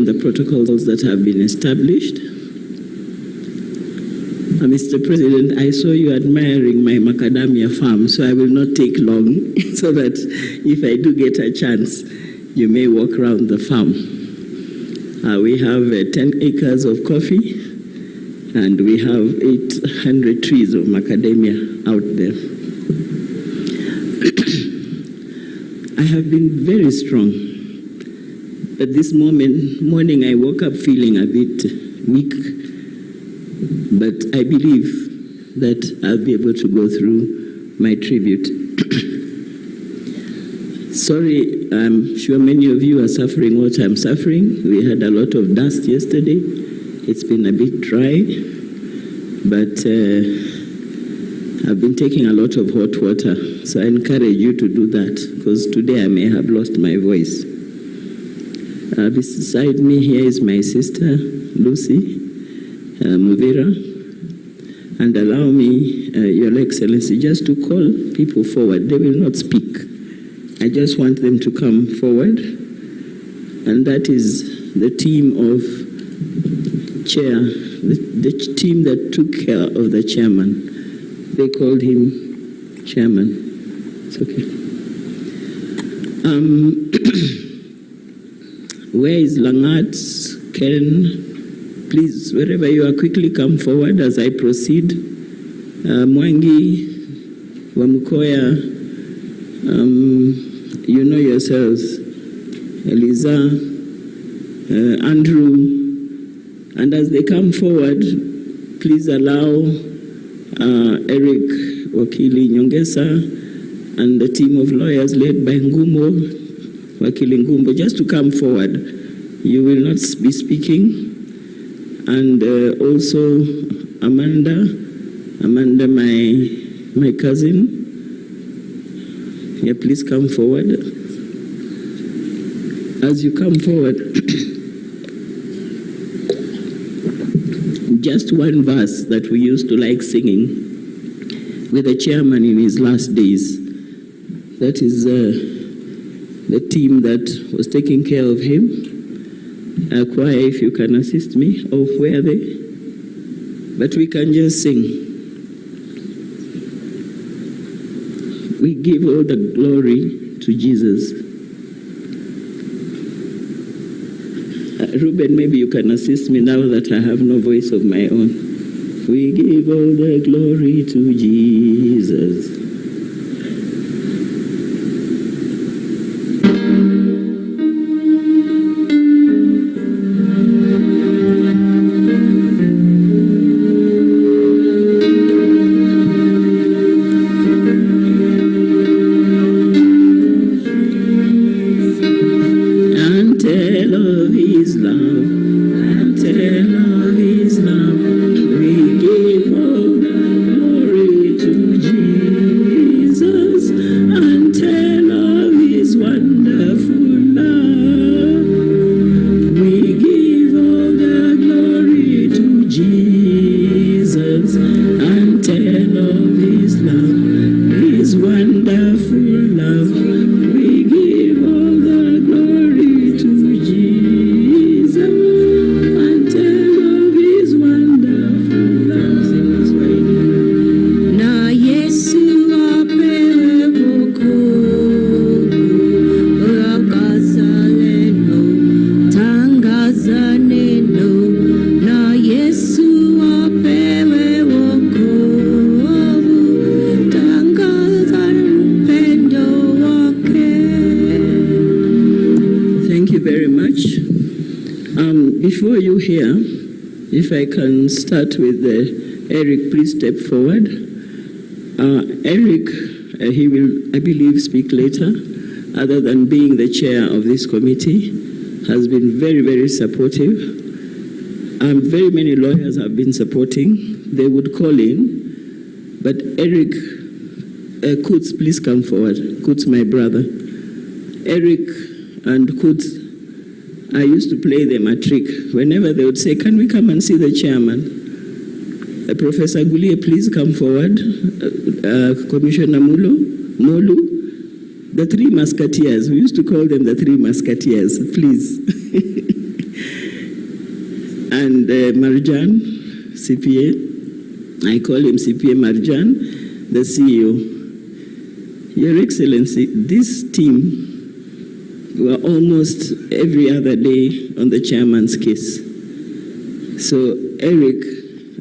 on the protocols that have been established. Mr. President, I saw you admiring my macadamia farm, so I will not take long, so that if I do get a chance, you may walk around the farm. We have 10 acres of coffee, and we have 800 trees of macadamia out there. I have been very strong, but this morning I woke up feeling a bit weak, but I believe that I'll be able to go through my tribute. Sorry, I'm sure many of you are suffering what I'm suffering. We had a lot of dust yesterday. It's been a bit dry, but I've been taking a lot of hot water. So I encourage you to do that, because today I may have lost my voice. Beside me here is my sister, Lucy Muvira. And allow me, Your Excellency, just to call people forward. They will not speak. I just want them to come forward. And that is the team of chair, the team that took care of the chairman. They called him chairman. It's okay. Where is Langat, Ken? Please, wherever you are, quickly come forward as I proceed. Mwangi, Wamukoya, you know yourselves, Eliza, Andrew, and as they come forward, please allow Eric Wakili Nyongesa and the team of lawyers led by Ngumo, Wakili Ngumbo, just to come forward. You will not be speaking. And also Amanda, my cousin. Yeah, please come forward. As you come forward, just one verse that we used to like singing with the chairman in his last days. That is the team that was taking care of him. Choir, if you can assist me. Oh, where are they? But we can just sing. We give all the glory to Jesus. Ruben, maybe you can assist me now that I have no voice of my own. We give all the glory to Jesus. Before you hear, if I can start with Eric, please step forward. Eric, he will, I believe, speak later. Other than being the chair of this committee, has been very, very supportive. Very many lawyers have been supporting. They would call in, but Eric, Kutz, please come forward. Kutz, my brother. Eric and Kutz, I used to play them a trick. Whenever they would say, can we come and see the chairman? Professor Gulie, please come forward. Commissioner Molu, the Three Musketeers. We used to call them the Three Musketeers, please. and Marjan, CPA. I call him CPA Marjan, the CEO. Your Excellency, this team were almost every other day on the chairman's case. So Eric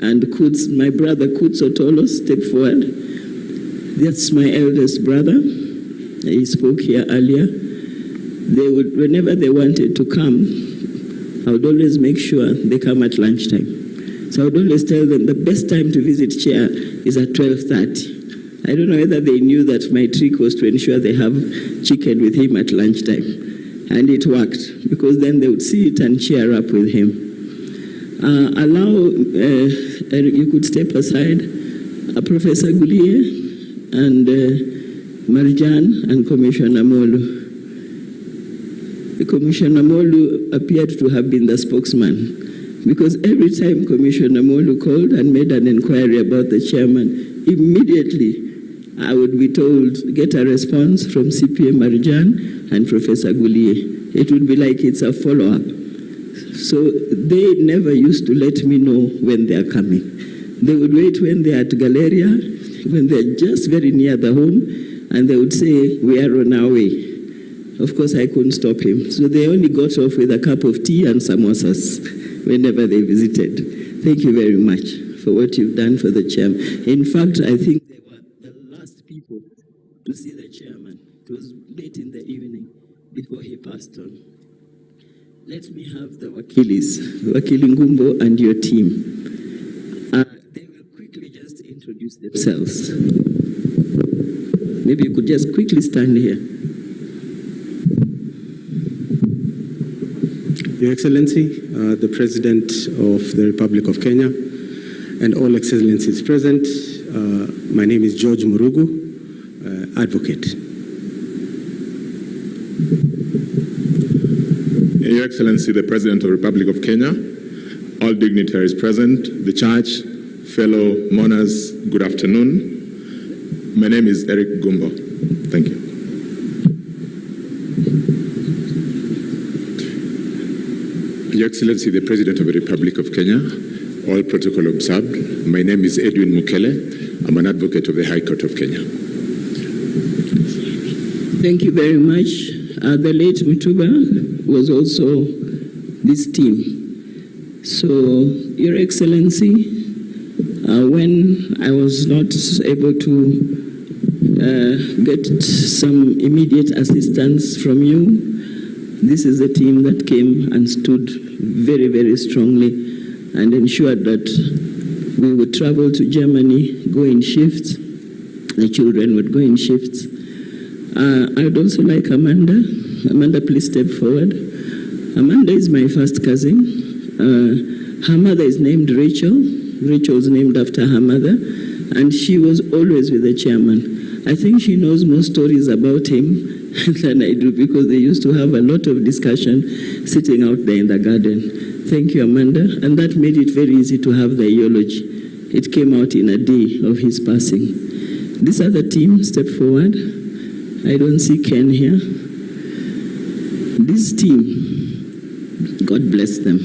and Kutz, my brother Kutz Otolo, step forward. That's my eldest brother. He spoke here earlier. They would, whenever they wanted to come, I would always make sure they come at lunchtime. So I would always tell them the best time to visit Chair is at 12:30. I don't know whether they knew that my trick was to ensure they have chicken with him at lunchtime. And it worked, because then they would see it and cheer up with him. You could step aside, Professor Gulie and Marjan and Commissioner Molu. Commissioner Molu appeared to have been the spokesman, because every time Commissioner Molu called and made an inquiry about the chairman, immediately I would be told, get a response from CPA Marjan and Professor Gulie. It would be like it's a follow-up. So they never used to let me know when they are coming. They would wait when they are at Galleria, when they are just very near the home, and they would say, we are on our way. Of course, I couldn't stop him. So they only got off with a cup of tea and samosas whenever they visited. Thank you very much for what you've done for the chairman. In fact, I think they were the last people to see the chairman. It was late in the evening before he passed on. Let me have the Wakilis, Wakili Ngumbo and your team. They will quickly just introduce themselves. Maybe you could just quickly stand here. Your Excellency, the President of the Republic of Kenya, and all Excellencies present, my name is George Murugu, Advocate. Your Excellency, the President of the Republic of Kenya, all dignitaries present, the Church, fellow mourners, good afternoon. My name is Eric Gumbo. Thank you. Your Excellency, the President of the Republic of Kenya, all protocol observed. My name is Edwin Mukele. I'm an advocate of the High Court of Kenya. Thank you very much. The late Mutuba was also this team. So, Your Excellency, when I was not able to get some immediate assistance from you, this is the team that came and stood very, very strongly and ensured that we would travel to Germany, go in shifts. The children would go in shifts. I would also like Amanda. Amanda, please step forward. Amanda is my first cousin. Her mother is named Rachel. Rachel is named after her mother. And she was always with the chairman. I think she knows more stories about him than I do, because they used to have a lot of discussion sitting out there in the garden. Thank you, Amanda. And that made it very easy to have the eulogy. It came out in a day of his passing. This other team, step forward. I don't see Ken here. This team, God bless them.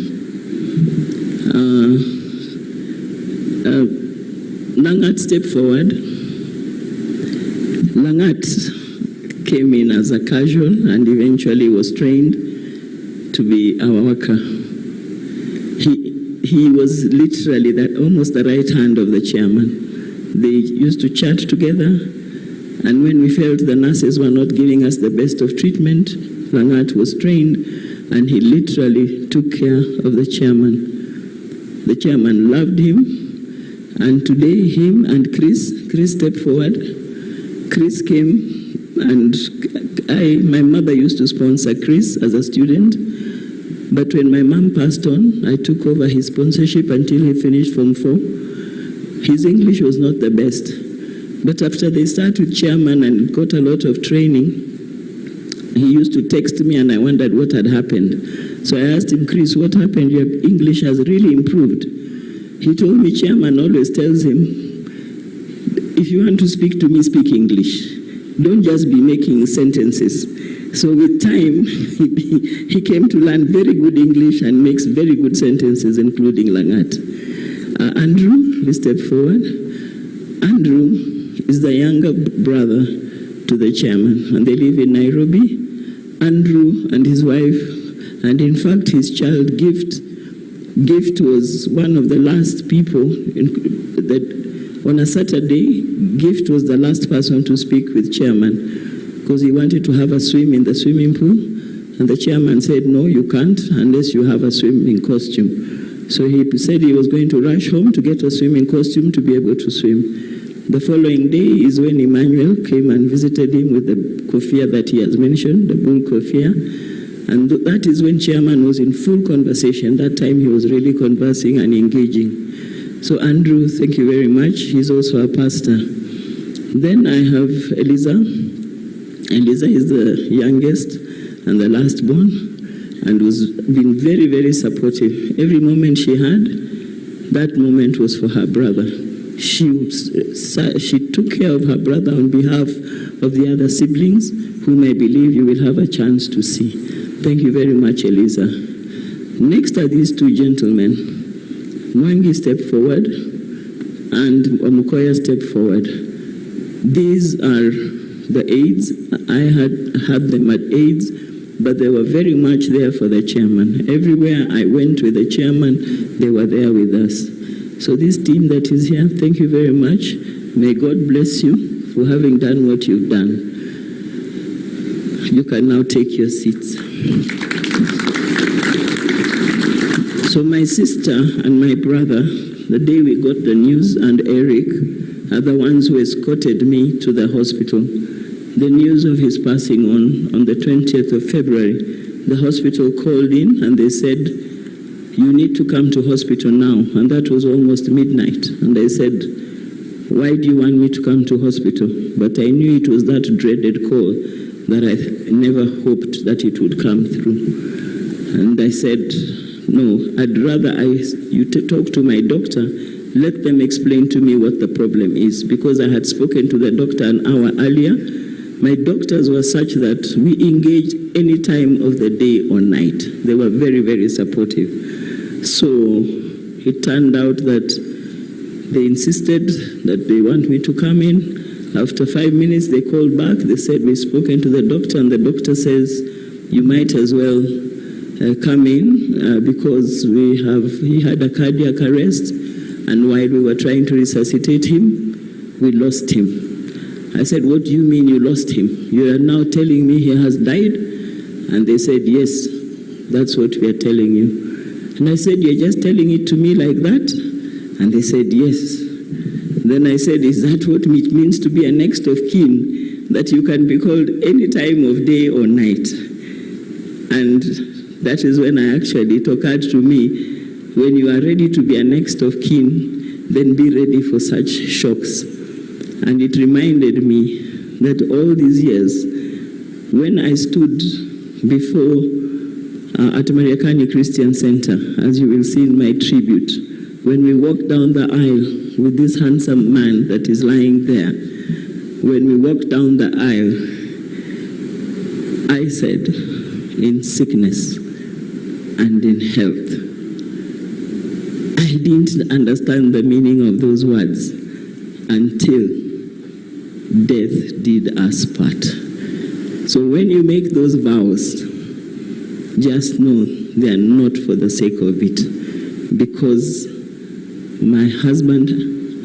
Langat, step forward. Langat came in as a casual and eventually was trained to be our worker. He was literally almost the right hand of the chairman. They used to chat together, and when we felt the nurses were not giving us the best of treatment, Langat was trained, and he literally took care of the chairman. The chairman loved him, and today him and Chris stepped forward. Chris came, and my mother used to sponsor Chris as a student, but when my mom passed on, I took over his sponsorship until he finished Form 4. His English was not the best, but after they started with chairman and got a lot of training, he used to text me and I wondered what had happened. So I asked him, Chris, what happened? Your English has really improved. He told me chairman always tells him, if you want to speak to me, speak English. Don't just be making sentences. So with time, he came to learn very good English and makes very good sentences, including Langat. Andrew, please step forward. Andrew is the younger brother to the chairman, and they live in Nairobi. Andrew and his wife, and in fact his child Gift was one of the last people that on a Saturday, Gift was the last person to speak with chairman because he wanted to have a swim in the swimming pool, and the chairman said, no, you can't unless you have a swimming costume. So he said he was going to rush home to get a swimming costume to be able to swim. The following day is when Emmanuel came and visited him with the kofia that he has mentioned, the bull kofia. And that is when chairman was in full conversation. That time he was really conversing and engaging. So Andrew, thank you very much. He's also a pastor. Then I have Eliza. Eliza is the youngest and the last born, and was been very, very supportive. Every moment she had, that moment was for her brother. She took care of her brother on behalf of the other siblings, whom I believe you will have a chance to see. Thank you very much, Eliza. Next are these two gentlemen. Mwangi, step forward, and Wamukoya, step forward. These are the aides. I had them at aides, but they were very much there for the chairman. Everywhere I went with the chairman, they were there with us. So this team that is here, thank you very much. May God bless you for having done what you've done. You can now take your seats. So my sister and my brother, the day we got the news, and Eric are the ones who escorted me to the hospital. The news of his passing on the 20th of February, the hospital called in and they said, you need to come to hospital now. And that was almost midnight. And I said, why do you want me to come to hospital? But I knew it was that dreaded call that I never hoped that it would come through. And I said, no, I'd rather you talk to my doctor, let them explain to me what the problem is. Because I had spoken to the doctor an hour earlier. My doctors were such that we engaged any time of the day or night. They were very, very supportive. So it turned out that they insisted that they want me to come in. After 5 minutes, they called back. They said, we've spoken to the doctor, and the doctor says, you might as well come in because he had a cardiac arrest, and while we were trying to resuscitate him, we lost him. I said, what do you mean you lost him? You are now telling me he has died? And they said, yes, that's what we are telling you. And I said, you're just telling it to me like that? And they said, yes. Then I said, is that what it means to be a next of kin? That you can be called any time of day or night? And that is when it occurred to me, when you are ready to be a next of kin, then be ready for such shocks. And it reminded me that all these years, when I stood before at Mariakani Christian Center, as you will see in my tribute, when we walked down the aisle with this handsome man that is lying there, when we walked down the aisle, I said, in sickness and in health. I didn't understand the meaning of those words until death did us part. So when you make those vows, just know they are not for the sake of it. Because my husband,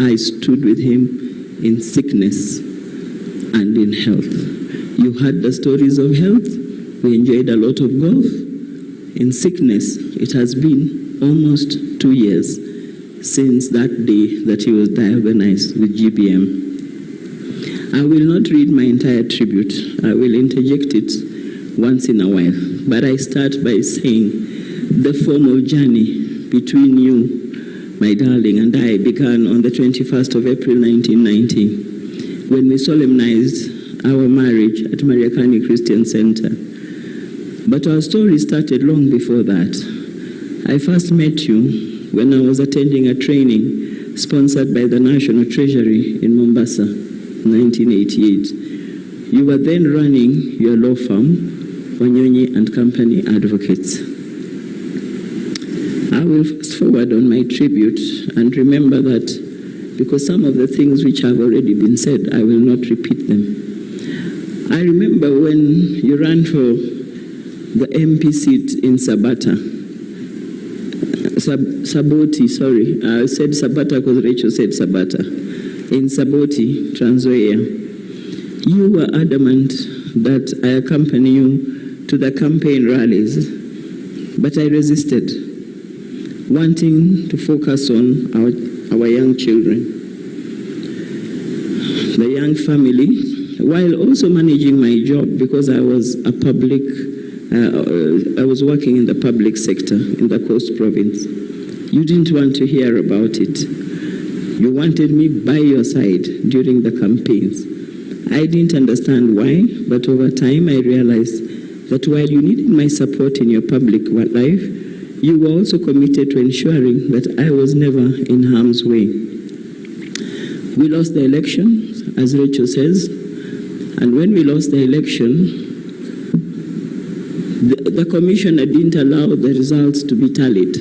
I stood with him in sickness and in health. You heard the stories of health. We enjoyed a lot of golf. In sickness, it has been almost 2 years since that day that he was diagnosed with GBM. I will not read my entire tribute. I will interject it once in a while. But I start by saying the formal journey between you, my darling, and I began on the 21st of April 1990 when we solemnized our marriage at Mariakani Christian Center. But our story started long before that. I first met you when I was attending a training sponsored by the National Treasury in Mombasa, 1988. You were then running your law firm, Wanyonyi and Company Advocates. I will fast forward on my tribute and remember that because some of the things which have already been said, I will not repeat them. I remember when you ran for the MP seat in Sabata. Saboti, sorry. I said Sabata because Rachel said Sabata. In Saboti, Trans Nzoia. You were adamant that I accompany you to the campaign rallies, but I resisted, wanting to focus on our young children, the young family, while also managing my job because I was I was working in the public sector in the Coast Province. You didn't want to hear about it. You wanted me by your side during the campaigns. I didn't understand why, but over time I realized that while you needed my support in your public life, you were also committed to ensuring that I was never in harm's way. We lost the election, as Rachel says, and when we lost the election, the commissioner didn't allow the results to be tallied.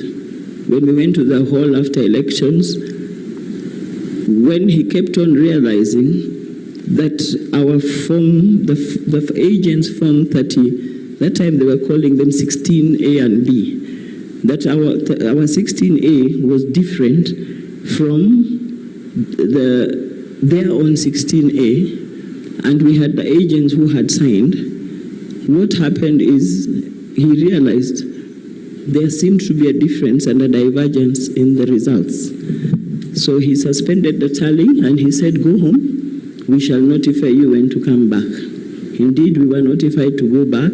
When we went to the hall after elections, when he kept on realizing that our form, the agents form 30, that time they were calling them 16A and B, that our 16A was different from their own 16A, and we had the agents who had signed. What happened is he realized there seemed to be a difference and a divergence in the results. So he suspended the tallying and he said, go home. We shall notify you when to come back. Indeed, we were notified to go back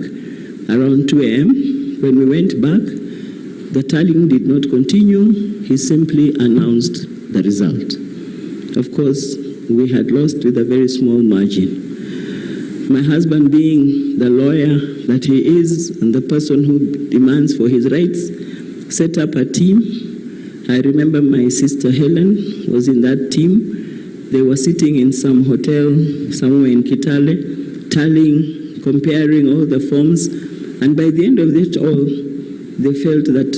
around 2 a.m. When we went back, the tallying did not continue. He simply announced the result. Of course, we had lost with a very small margin. My husband, being the lawyer that he is and the person who demands for his rights, set up a team. I remember my sister Helen was in that team. They were sitting in some hotel somewhere in Kitale, tallying, comparing all the forms, and by the end of it all, they felt that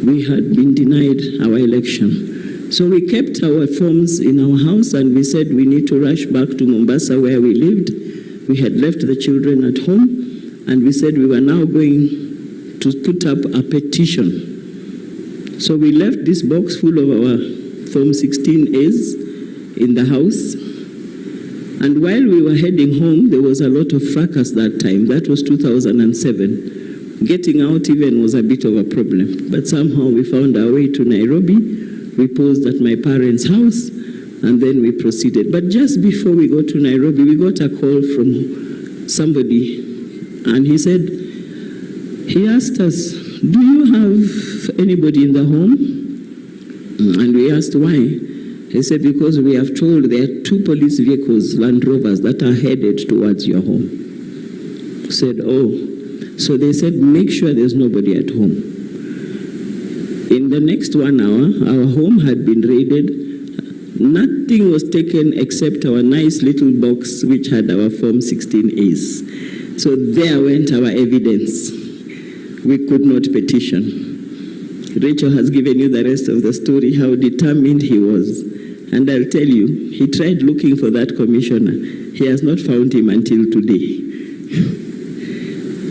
we had been denied our election. So we kept our forms in our house and we said we need to rush back to Mombasa where we lived. We had left the children at home and we said we were now going to put up a petition. So we left this box full of our Form 16As in the house. And while we were heading home, there was a lot of fracas that time. That was 2007. Getting out even was a bit of a problem. But somehow we found our way to Nairobi. We posed at my parents' house, and then we proceeded. But just before we got to Nairobi, we got a call from somebody, and he asked us, do you have anybody in the home? And we asked why. He said, because we have told there are 2 police vehicles, Land Rovers, that are headed towards your home. I said, oh. So they said, make sure there's nobody at home. In the next 1 hour, our home had been raided. Nothing was taken except our nice little box which had our Form 16As. So there went our evidence. We could not petition. Rachel has given you the rest of the story, how determined he was. And I'll tell you, he tried looking for that commissioner. He has not found him until today.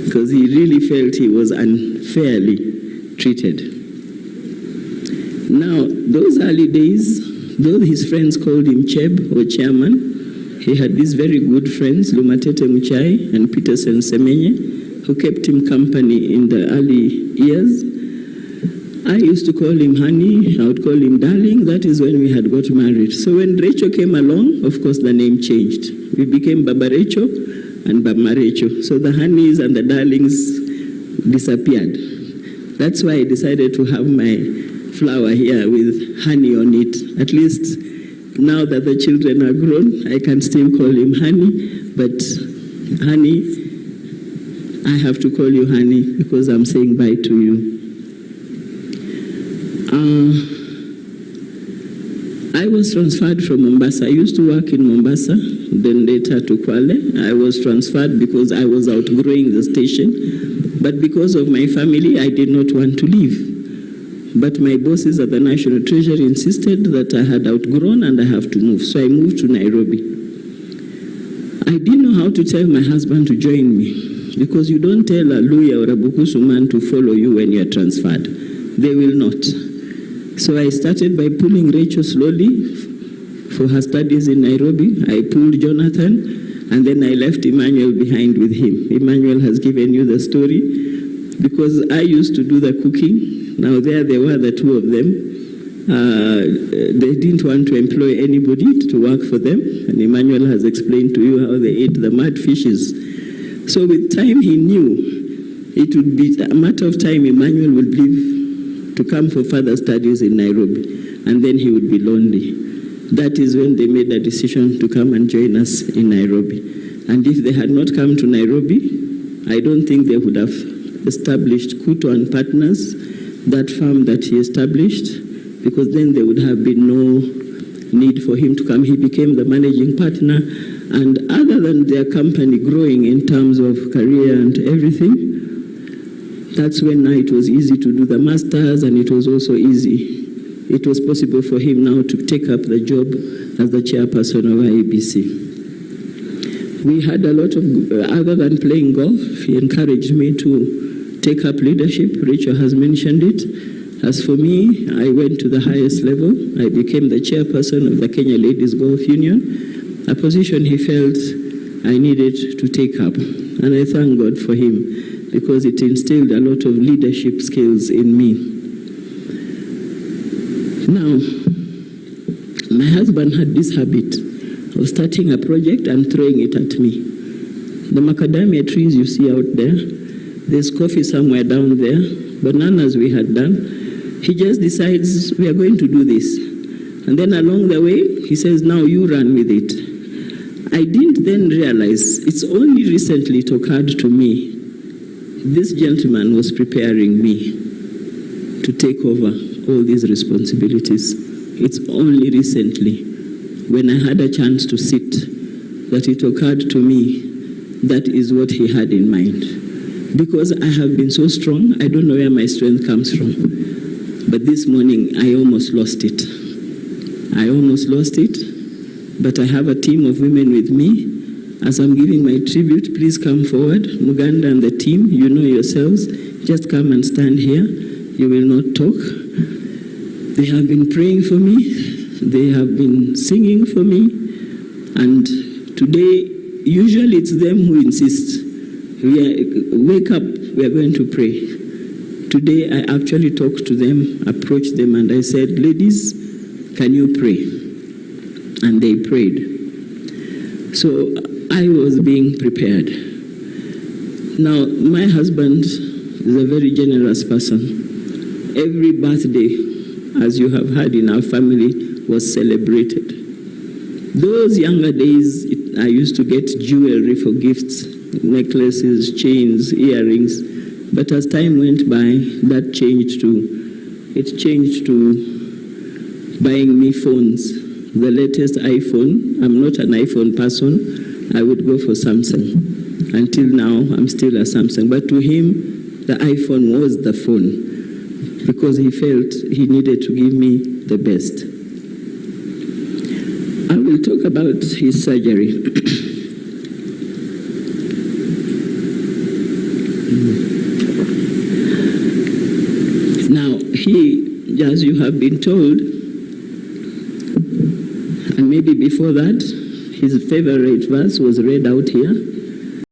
Because he really felt he was unfairly treated. Now, those early days, though his friends called him Cheb or Chairman, he had these very good friends, Lumatete Muchai and Peterson Semenye, who kept him company in the early years. I used to call him honey, I would call him darling. That is when we had got married. So when Rachel came along, of course the name changed. We became Baba Rachel and Baba Rachel. So the honeys and the darlings disappeared. That's why I decided to have my flower here with honey on it. At least now that the children are grown, I can still call him honey. But honey, I have to call you honey because I'm saying bye to I I was transferred from Mombasa. I used to work in Mombasa, then later to Kwale. I was transferred because I was outgrowing the station. But because of my family, I did not want to leave. But my bosses at the National Treasury insisted that I had outgrown and I have to move. So I moved to Nairobi. I didn't know how to tell my husband to join me, because you don't tell a Luya or a Bukusu man to follow you when you are transferred. They will not. So I started by pulling Rachel slowly for her studies in Nairobi. I pulled Jonathan, and then I left Emmanuel behind with him. Emmanuel has given you the story, because I used to do the cooking. Now there they were, the two of them. They didn't want to employ anybody to work for them, and Emmanuel has explained to you how they ate the mud fishes. So with time he knew it would be a matter of time Emmanuel would leave to come for further studies in Nairobi, and then he would be lonely. That is when they made a decision to come and join us in Nairobi. And if they had not come to Nairobi, I don't think they would have established Kuto and Partners, that firm that he established, because then there would have been no need for him to come. He became the managing partner, and other than their company growing in terms of career and everything, that's when now it was easy to do the masters, and it was also easy. It was possible for him now to take up the job as the chairperson of IEBC. We had a lot of, other than playing golf, he encouraged me to take up leadership. Rachel has mentioned it. As for me, I went to the highest level. I became the chairperson of the K1LLED Golf Union, a position he felt I needed to take up. And I thank God for him, because it instilled a lot of leadership skills in me. Now, my husband had this habit of starting a project and throwing it at me. The macadamia trees you see out there, there's coffee somewhere down there, bananas we had done. He just decides we are going to do this. And then along the way, he says, now you run with it. I didn't then realize, it's only recently it occurred to me, this gentleman was preparing me to take over all these responsibilities. It's only recently, when I had a chance to sit, that it occurred to me that is what he had in mind. Because I have been so strong, I don't know where my strength comes from. But this morning, I almost lost it. I almost lost it, but I have a team of women with me. As I'm giving my tribute, please come forward. Muganda and the team, you know yourselves, just come and stand here. You will not talk. They have been praying for me. They have been singing for me. And today, usually it's them who insist. Wake up, we are going to pray. Today, I actually talked to them, approached them, and I said, ladies, can you pray? And they prayed. So I was being prepared. Now, my husband is a very generous person. Every birthday, as you have heard in our family, was celebrated. Those younger days, I used to get jewelry for gifts, necklaces, chains, earrings. But as time went by, that changed to buying me phones. The latest iPhone, I'm not an iPhone person, I would go for Samsung. Until now, I'm still a Samsung. But to him, the iPhone was the phone, because he felt he needed to give me the best. I will talk about his surgery. Now, he, as you have been told, and maybe before that, his favorite verse was read out here.